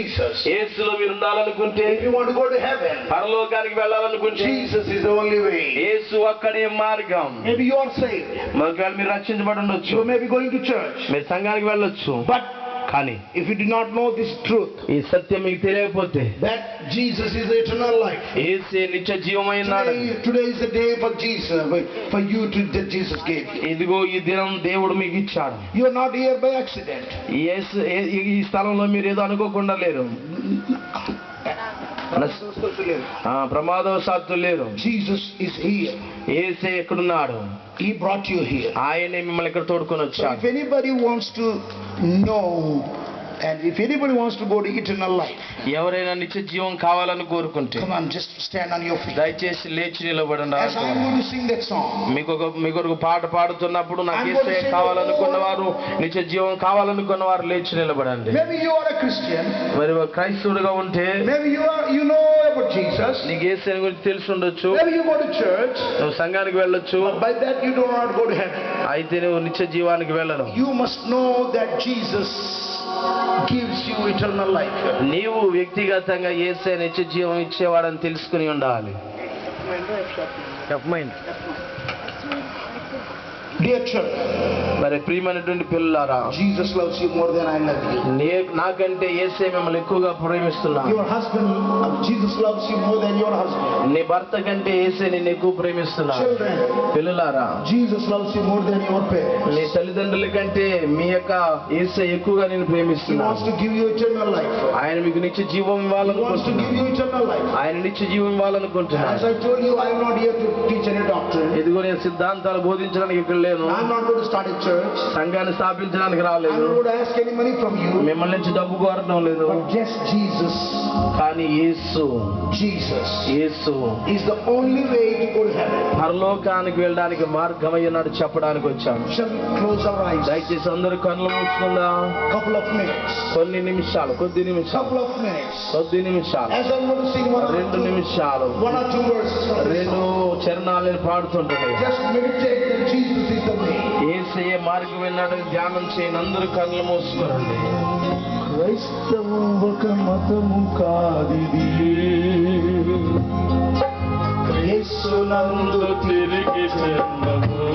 Jesus. యేసులో మీరు ఉండాలనుకుంటే, If you want to go to heaven, పరలోకానికి వెళ్ళాలనుకుంటే, Jesus is the only way. యేసు ఒక్కడే మార్గం. Maybe you are saved. ఒకవేళ మీరు రక్షించబడి ఉండొచ్చు, You may be going to church. మీరు సంఘానికి వెళ్ళొచ్చు. But కానీ if you do not know this truth, ఈ సత్యం మీకు తెలియకపోతే, that Jesus is the eternal life. యేసే నిత్య జీవమైనాడు. Today is the day for Jesus, for you to that Jesus gave you. ఇదిగో ఈ దినం దేవుడు మీకు ఇచ్చాడు. You are not here by accident. ఈ స్థలంలో మీరు ఏదో అనుకోకుండా లేరు, ప్రమాదవశాత్తు లేరు. Jesus is here. యేసే ఎక్కడున్నాడు? He brought you here. ఆయనే మిమ్మల్ని ఇక్కడ తోడుకొని So వచ్చాడు. if anybody wants to know, and if anybody wants to go to eternal life, ఎవరైనా నిత్య జీవం కావాలని కోరుకుంటే, come on, just stand on your feet. దయచేసి లేచి నిలబడండి. As I am going to sing that song, మీకు పాట పాడుతున్నప్పుడు నాకు యేసే కావాలనుకున్న వారు, నిత్య జీవం కావాలనుకున్న వారు లేచి నిలబడండి. maybe you are a Christian, మరి క్రైస్తవుడిగా ఉంటే, maybe you know about Jesus, నీకు యేసే గురించి తెలిసి ఉండొచ్చు, maybe you go to church, నువ్వు సంఘానికి వెళ్ళొచ్చు, but by that you do not go to heaven. అయితే నువ్వు నిత్య జీవానికి వెళ్ళను. You must know that Jesus gives you eternal life. నీవు వ్యక్తిగతంగా యేసే నిత్య జీవం ఇచ్చేవాడని తెలుసుకుని ఉండాలి. Dear church, మరి ప్రియమైనటువంటి పిల్లలారా, Jesus loves you more than I love you. నాకంటే యేసే మిమ్మల్ని ఎక్కువగా ప్రేమిస్తున్నాడు. Your husband, Jesus loves you more than your husband. నీ భర్త కంటే యేసే నిన్ను ఎక్కువ ప్రేమిస్తున్నాడు. Children, పిల్లలారా, Jesus loves you more than your parents. నీ తల్లిదండ్రుల కంటే మీ యొక్క యేసే ఎక్కువగా నిన్ను He ప్రేమిస్తున్నాడు. wants to give you eternal life. ఆయన మీకు నిత్య జీవం He wants to give ఇవ్వాలనుకుంటున్నాడు. you eternal life. ఆయన నిత్య జీవం ఇవ్వాలనుకుంటున్నాడు. As I told you, I am not here to teach any doctrine. ఇదిగో నేను సిద్ధాంతాలు బోధించడానికి ఇక్కడ లేను. I am not going to start a church. సంఘాన్ని స్థాపించడానికి I am రాలేదు. not going to ask any money from you. మిమ్మల్ని నుంచి డబ్బు కోరడం లేదు. But just Jesus, కానీ యేసు Jesus is the only way to go to heaven. పరలోకానికి వెళ్ళడానికి మార్గమై ఉన్నాడు చెప్పడానికి వచ్చాను. Shall we close our eyes? దయచేసి అందరూ కళ్ళు మూసుకుందాం. Couple of minutes. కొద్ది నిమిషాలు Couple of minutes. As I'm going to sing రెండు నిమిషాలు, 1 or 2 verses from this రెండు song, చరణాలను పాడుతుంటాయి. just meditate that Jesus is the way. యేసయ్య మార్గం విన్నాడని ధ్యానం చేయని అందరూ కళ్ళు మూసుకోండి. క్రైస్తవం ఒక మతము కాదిది, యేసునందు తిరిగి జన్మము